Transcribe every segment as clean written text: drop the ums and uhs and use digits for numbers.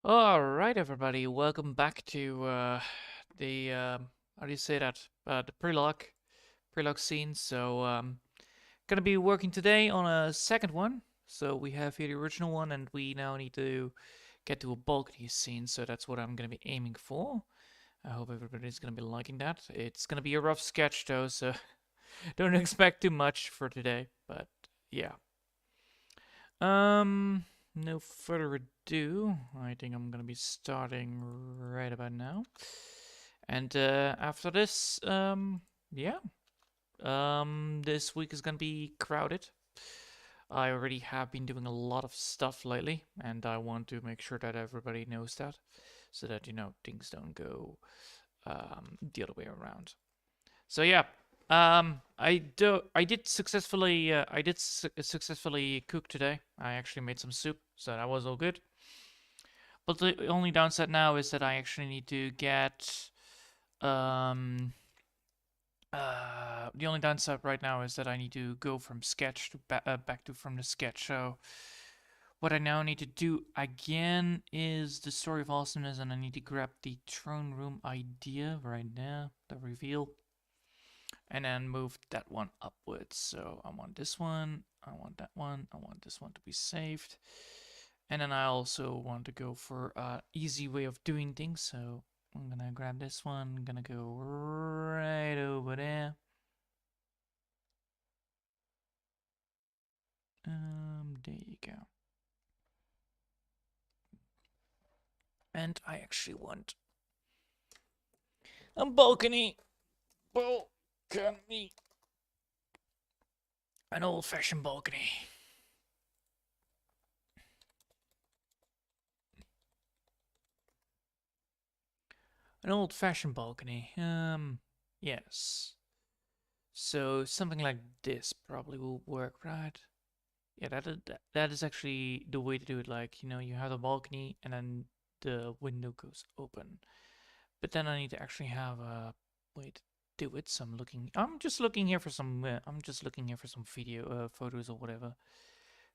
All right, everybody, welcome back to the how do you say that? The Prelog scene. Gonna be working today on a second one. So we have here the original one, and we now need to get to a balcony scene. So that's what I'm gonna be aiming for. I hope everybody's gonna be liking that. It's gonna be a rough sketch though, so don't expect too much for today. But yeah. No further ado, I think I'm gonna be starting right about now. And after this, yeah, this week is gonna be crowded. I already have been doing a lot of stuff lately, and I want to make sure that everybody knows that, so that things don't go the other way around. So yeah, I did successfully cook today. I actually made some soup, so that was all good. But the only downside now is that I actually need to get um the only downside right now is that I need to go from sketch to back to from the sketch. So what I now need to do again is the story of awesomeness, and I need to grab the throne room idea right now, the reveal, and then move that one upwards. So I want this one, I want that one, I want this one to be saved. And then I also want to go for an easy way of doing things. So I'm gonna grab this one, I'm gonna go right over there. There you go. And I actually want a balcony. Balcony. An old-fashioned balcony. An old-fashioned balcony. Yes. So something like this probably will work, right? Yeah, that is actually the way to do it. Like, you have a balcony and then the window goes open. But then I need to actually have a way to do it. So I'm just looking here for some video photos or whatever,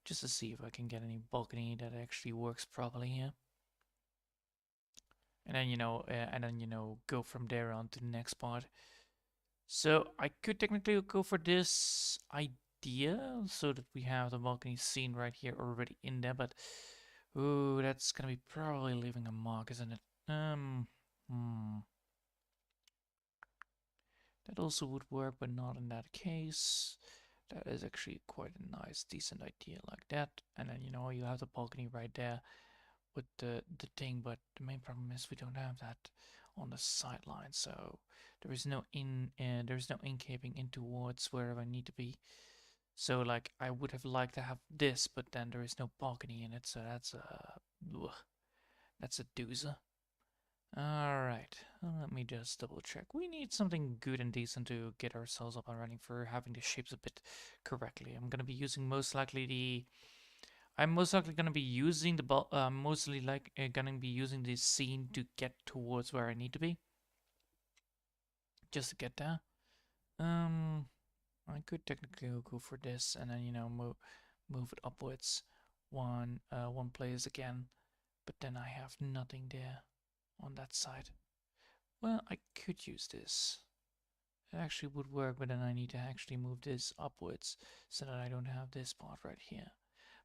just to see if I can get any balcony that actually works properly here. And then go from there on to the next part. So I could technically go for this idea so that we have the balcony scene right here already in there, but ooh, that's gonna be probably leaving a mark, isn't it? That also would work, but not in that case. That is actually quite a nice, decent idea like that. And then you have the balcony right there with the thing, but the main problem is we don't have that on the sideline, so there's no incaping in towards wherever I need to be. So like I would have liked to have this, but then there is no balcony in it, so that's a doozer. Alright, let me just double check. We need something good and decent to get ourselves up and running for having the shapes a bit correctly. I'm most likely gonna be using the scene to get towards where I need to be. Just to get there. I could technically go for this and then move it upwards one place again, but then I have nothing there on that side. Well, I could use this. It actually would work, but then I need to actually move this upwards so that I don't have this part right here.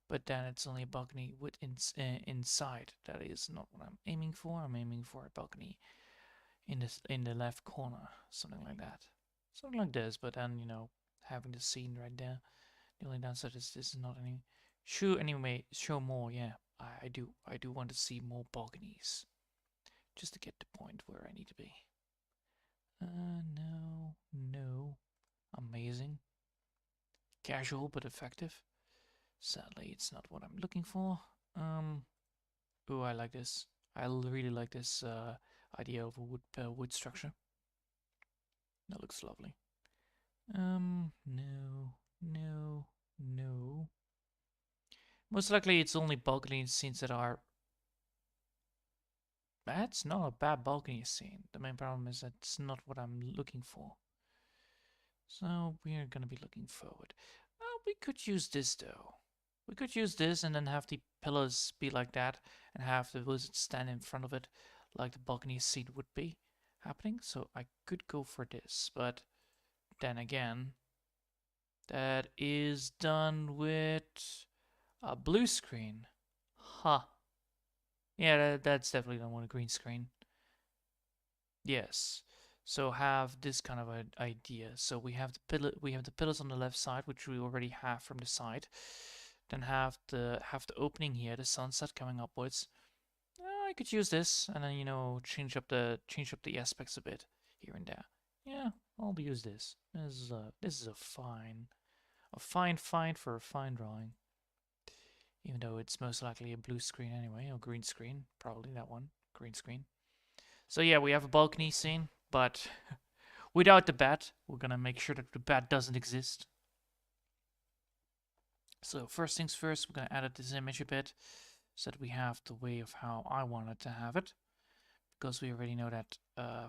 But then it's only a balcony with inside. That is not what I'm aiming for. I'm aiming for a balcony in the left corner, something like that, something like this. But then having the scene right there. The only downside is this is not any. Sure, anyway, show more. Yeah, I do want to see more balconies, just to get the point where I need to be. No, amazing, casual but effective. Sadly, it's not what I'm looking for. Oh, I like this. I really like this idea of a wood structure. That looks lovely. No. Most likely, it's only balcony scenes that are. That's not a bad balcony scene. The main problem is that's not what I'm looking for. So we are gonna be looking forward. Well, we could use this though. We could use this and then have the pillars be like that and have the wizard stand in front of it like the balcony scene would be happening. So I could go for this, but then again, that is done with a blue screen. Huh. Yeah, that's definitely done with a green screen. Yes. So have this kind of an idea. So we have the pillars on the left side, which we already have from the side. Then have the opening here, the sunset coming upwards. I could use this and then change up the aspects a bit here and there. Yeah, I'll use this. This is a fine find for a fine drawing. Even though it's most likely a blue screen anyway, or green screen, probably that one, green screen. So yeah, we have a balcony scene, but without the bat. We're gonna make sure that the bat doesn't exist. So first things first, we're gonna edit this image a bit so that we have the way of how I wanted to have it. Because we already know that,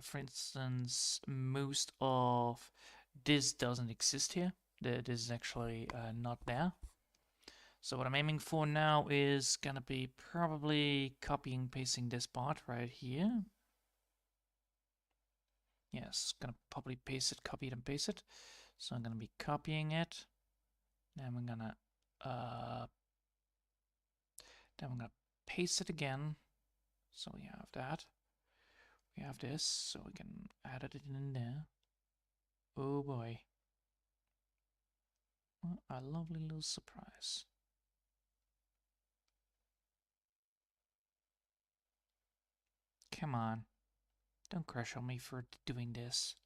for instance, most of this doesn't exist here. This is actually not there. So what I'm aiming for now is gonna be probably copying pasting this part right here. Yes, gonna probably paste it, copy it and paste it. So I'm gonna be copying it. Then we're gonna paste it again. So we have that. We have this, so we can add it in there. Oh boy. What a lovely little surprise. Come on. Don't crash on me for doing this.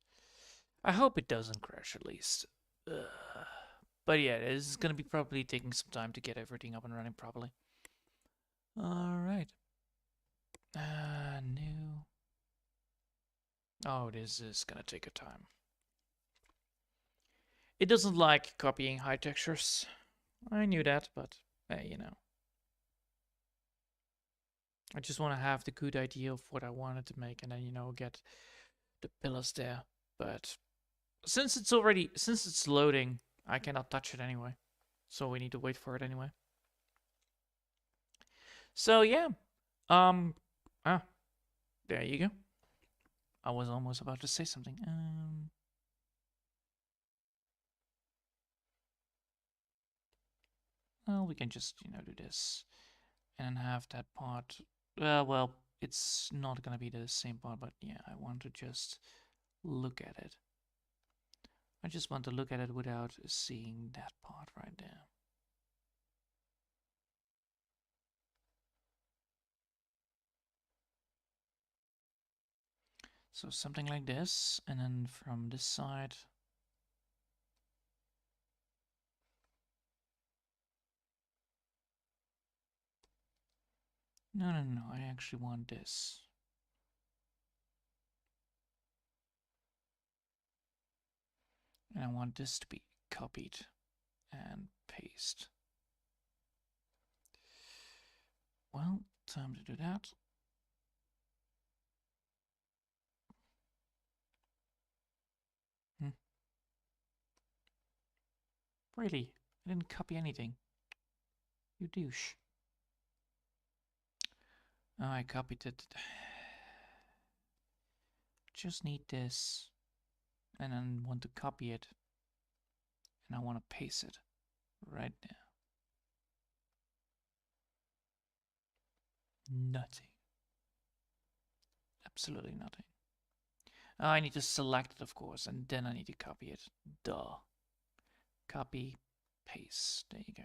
I hope it doesn't crash at least. Ugh. But yeah, this is gonna be probably taking some time to get everything up and running properly. Alright. New. Oh, this is gonna take a time. It doesn't like copying high textures. I knew that, but you know. I just want to have the good idea of what I wanted to make and then, get the pillars there. But since it's loading, I cannot touch it anyway. So we need to wait for it anyway. So yeah. There you go. I was almost about to say something. Well, we can just, do this and have that part. Well, it's not gonna be the same part, but yeah, I want to just look at it. I just want to look at it without seeing that part right there. So something like this, and then from this side. No, I actually want this. And I want this to be copied and paste. Well, time to do that. Really? I didn't copy anything. You douche. Oh, I copied it. Just need this. And then want to copy it. And I want to paste it right there. Nothing. Absolutely nothing. Oh, I need to select it, of course, and then I need to copy it. Duh. Copy, paste. There you go.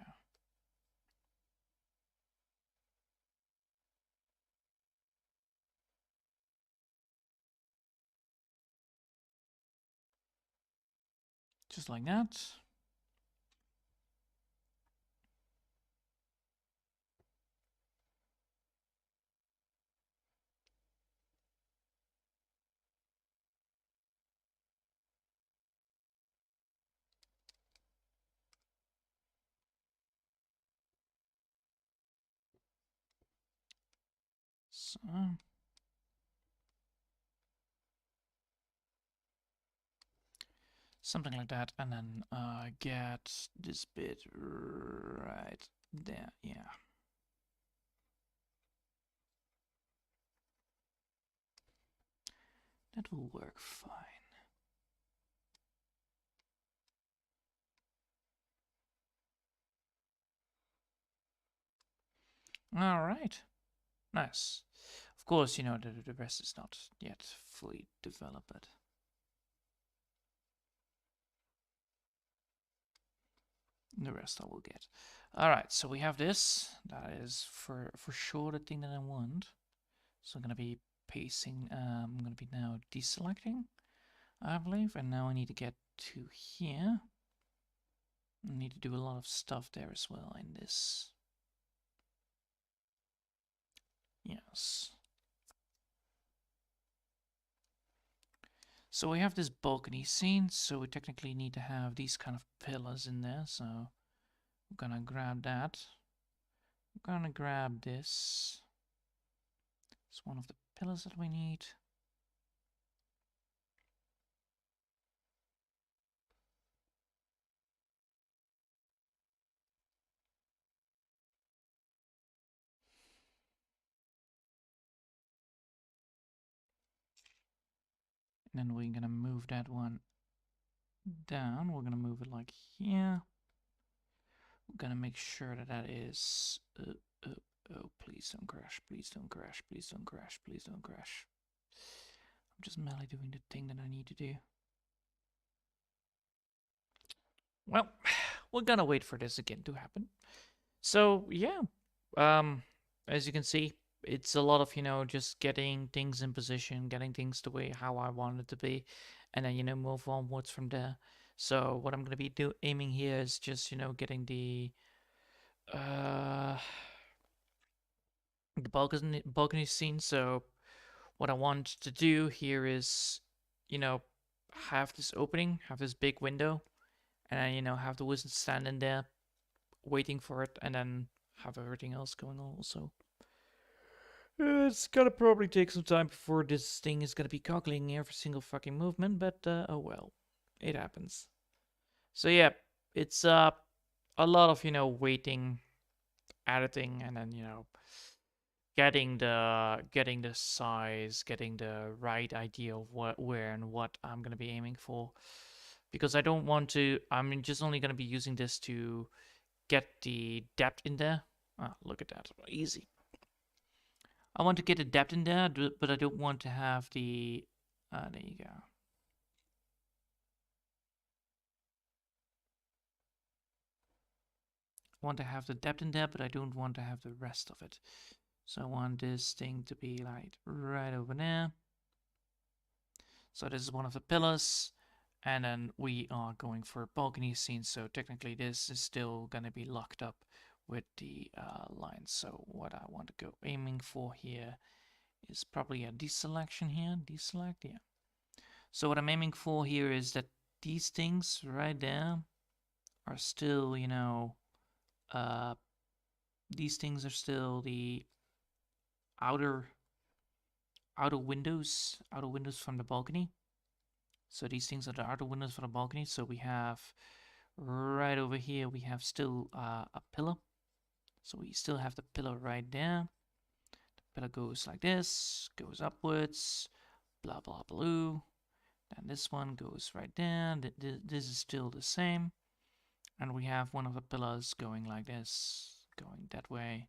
Just like that. Something like that, and then get this bit right there. Yeah. That will work fine. All right. Nice. Of course, you know, the rest is not yet fully developed. The rest I will get. All right, so we have this. That is for sure the thing that I want. So I'm gonna be pacing. I'm gonna be now deselecting, I believe, and now I need to get to here. I need to do a lot of stuff there as well in this. Yes. So we have this balcony scene, so we technically need to have these kind of pillars in there. So I'm gonna grab that. I'm gonna grab this. It's one of the pillars that we need. And then we're gonna move that one down. We're gonna move it like here. We're gonna make sure that that is. Oh, please don't crash! Please don't crash! Please don't crash! Please don't crash! I'm just merely doing the thing that I need to do. Well, we're gonna wait for this again to happen. So yeah, as you can see, it's a lot of just getting things in position, getting things the way how I want it to be, and then move onwards from there. So what I'm gonna be aiming here is just getting uh the balcony scene. So what I want to do here is have this opening, have this big window, and then have the wizard stand in there waiting for it, and then have everything else going on also. It's gonna probably take some time before this thing is gonna be calculating every single fucking movement, but oh well, it happens. So yeah, it's a lot of waiting, editing, and then getting the size, getting the right idea of what, where, and what I'm gonna be aiming for, because I don't want to. I'm just only gonna be using this to get the depth in there. Ah, look at that, easy. I want to get the depth in there, but I don't want to have the. There you go. I want to have the depth in there, but I don't want to have the rest of it. So I want this thing to be like right over there. So this is one of the pillars. And then we are going for a balcony scene. So technically this is still going to be locked up with the lines. So what I want to go aiming for here is probably a deselection here. Deselect, yeah. So what I'm aiming for here is that these things right there are still, these things are still the outer windows from the balcony. So these things are the outer windows from the balcony. So we have right over here, we have still a pillar. So we still have the pillar right there. The pillar goes like this, goes upwards, blah blah blue. Then this one goes right there. This is still the same. And we have one of the pillars going like this, going that way.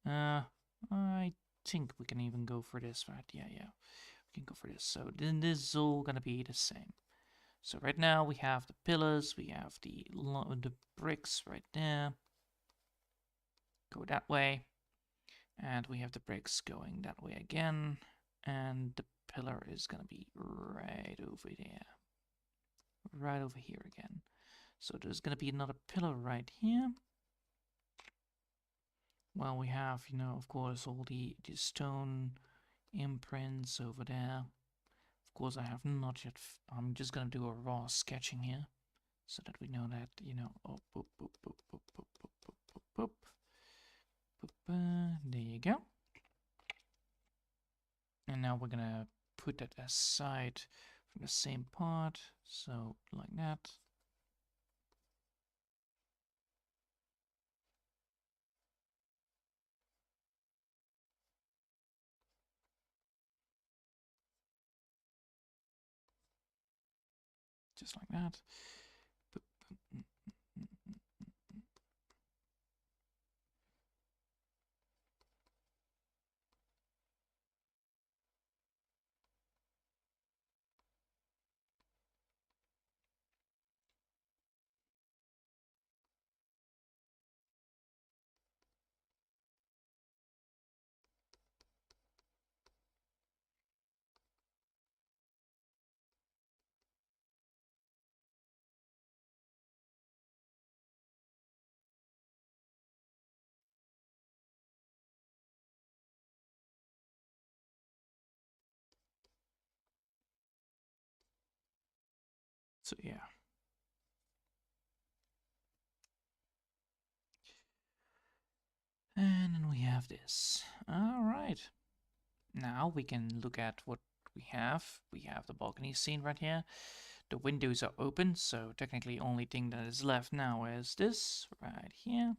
I think we can even go for this, right? Yeah, we can go for this. So then this is all gonna be the same. So right now we have the pillars, we have the bricks right there. Go that way. And we have the bricks going that way again. And the pillar is gonna be right over there. Right over here again. So there's gonna be another pillar right here. Well, we have, of course, all the stone imprints over there. Of course, I have not yet. I'm just gonna do a raw sketching here, so that we know that, oh, boop, boop, boop, boop, boop, boop, boop, boop, boop, boop, there you go. And now we're gonna put that aside from the same part. So like that. Just like that. So yeah. And then we have this. All right. Now we can look at what we have. We have the balcony scene right here. The windows are open, so technically only thing that is left now is this right here.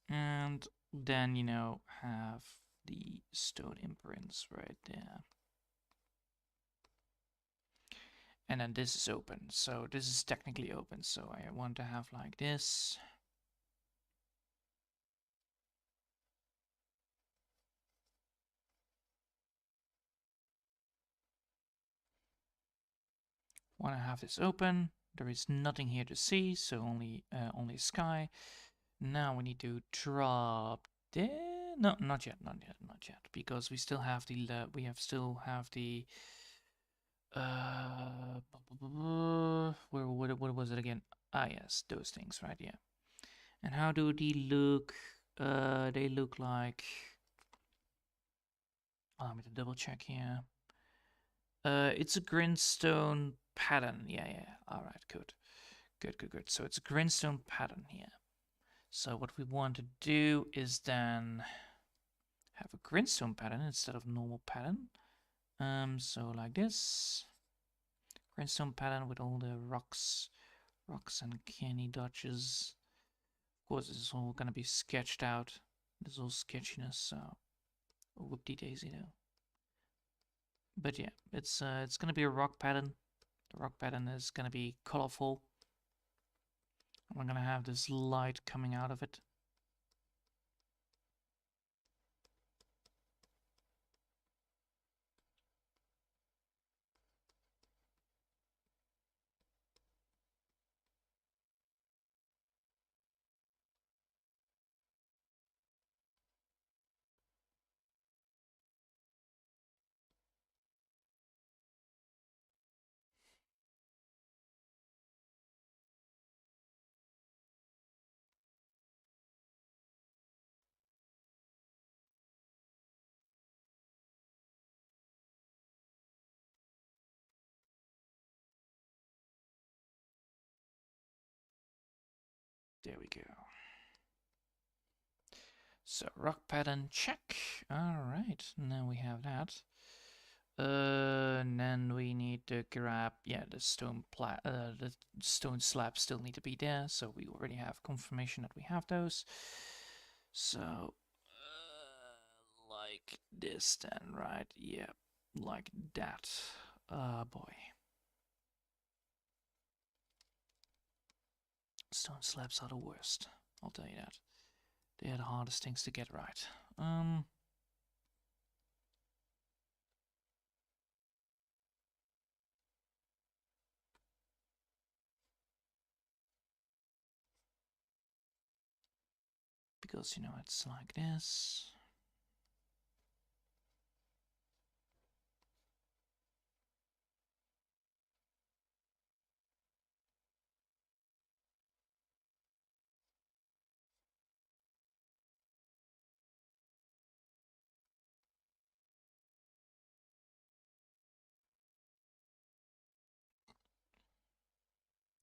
And then, you know, have the stone imprints right there. And then this is open, so this is technically open. So I want to have like this. Want to have this open. There is nothing here to see, so only sky. Now we need to drop there. No, not yet, not yet, because we still have the still have the what was it again? Ah, yes, those things, right? Yeah. And how do they look? They look like. Allow me to double check here. It's a grindstone pattern. Yeah. All right, good. So it's a grindstone pattern here. So what we want to do is then have a grindstone pattern instead of normal pattern. So like this. Grindstone pattern with all the rocks and canny dodges. Of course, this is all gonna be sketched out. There's all sketchiness, so whoop-de-daisy though. But yeah, it's gonna be a rock pattern. The rock pattern is gonna be colorful. We're gonna have this light coming out of it. There we go. So rock pattern check. All right, now we have that. And then we need to grab, yeah, the stone slabs still need to be there, so we already have confirmation that we have those. So, like this then, right? Yeah, like that. Boy. Stone slabs are the worst, I'll tell you that. They are the hardest things to get right. Because, you know, it's like this.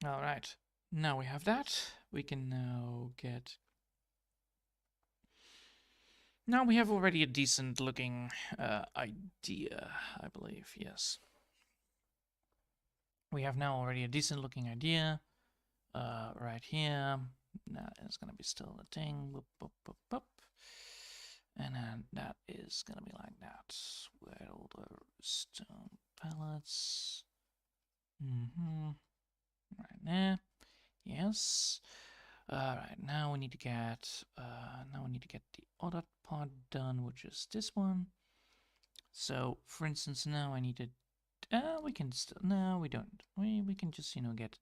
All right, now we have that. We can now get. Now we have already a decent looking idea, I believe, yes. We have now already a decent looking idea. Right here. Now it's gonna be still a thing. Boop, boop, boop, boop. And then that is gonna be like that. With all the stone pallets. Right there. Yes. Alright, now we need to get the other part done, which is this one. So for instance, now I need to we can still no we don't. We can just, you know, get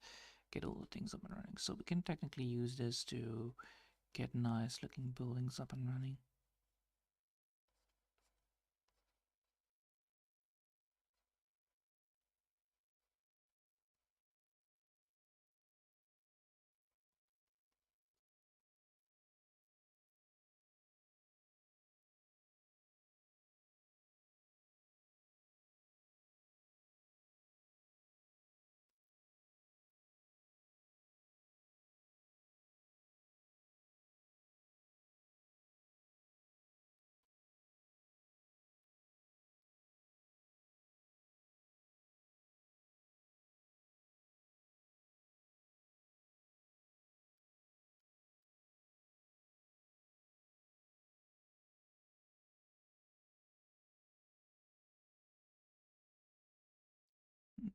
all the things up and running. So we can technically use this to get nice looking buildings up and running.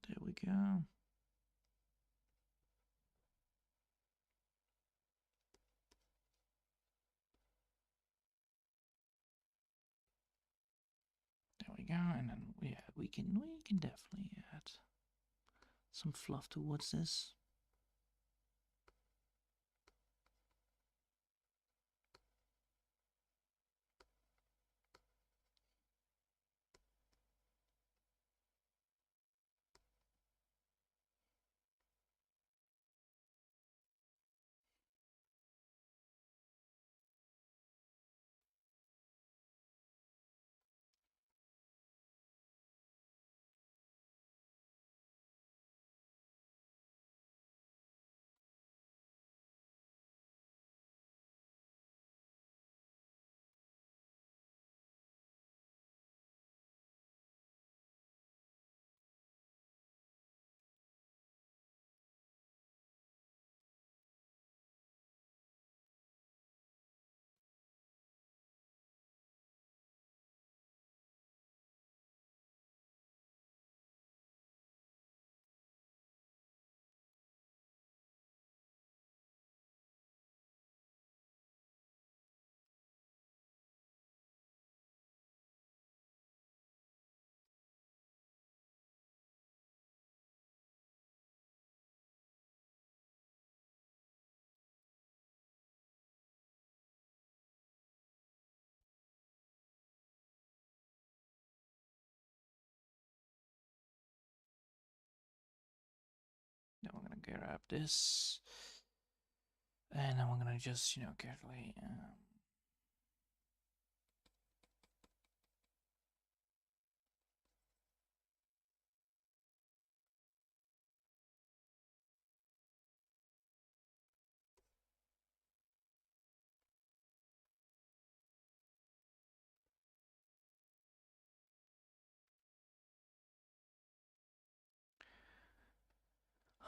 There we go. There we go, and then yeah, we can definitely add some fluff towards this. Then we're gonna grab this, and then we're gonna just, you know, carefully.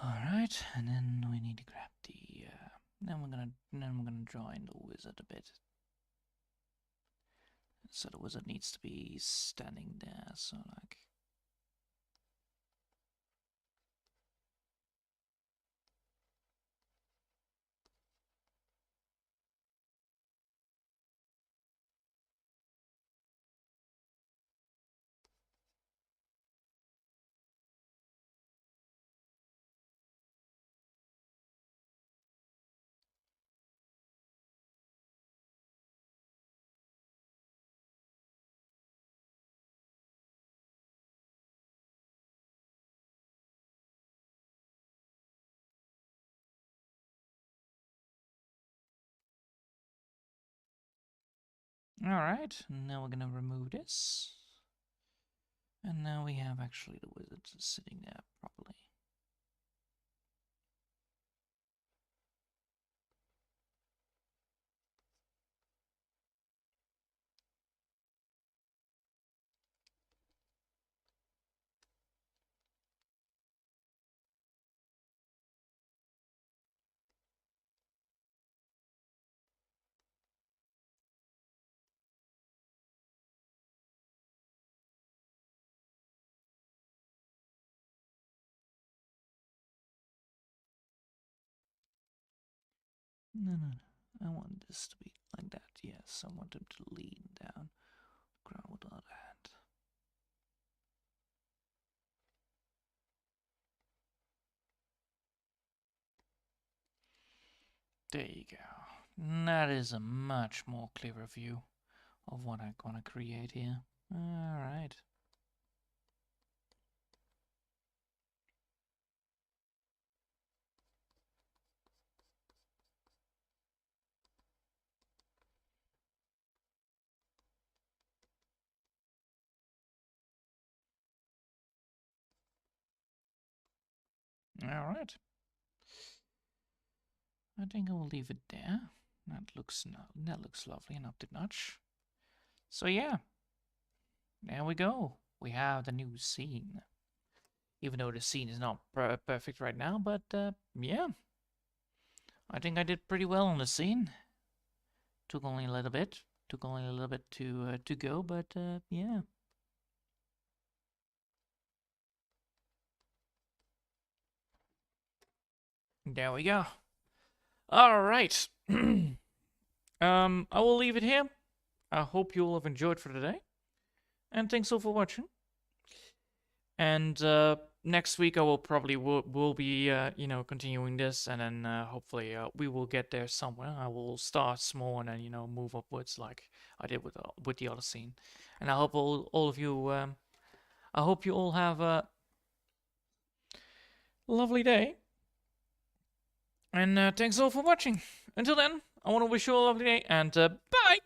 All right, and then we need to grab the. Then we're gonna draw in the wizard a bit. So the wizard needs to be standing there. So like. All right, now we're gonna remove this. And now we have actually the wizard sitting there properly. No, no, no. I want this to be like that. Yes, I want him to lean down the ground with the other hand. There you go. That is a much more clearer view of what I'm gonna create here. Alright. Alright. I think I will leave it there. That looks lovely and up to notch. So yeah, there we go. We have the new scene. Even though the scene is not perfect right now, but yeah, I think I did pretty well on the scene. Took only a little bit. Took only a little bit to go, but yeah. There we go. All right. I will leave it here. I hope you all have enjoyed for today, and thanks all for watching. And next week I will probably will be continuing this, and then hopefully we will get there somewhere. I will start small and then move upwards like I did with the other scene. And I hope all of you I hope you all have a lovely day. And thanks all for watching. Until then, I want to wish you all a lovely day, and bye!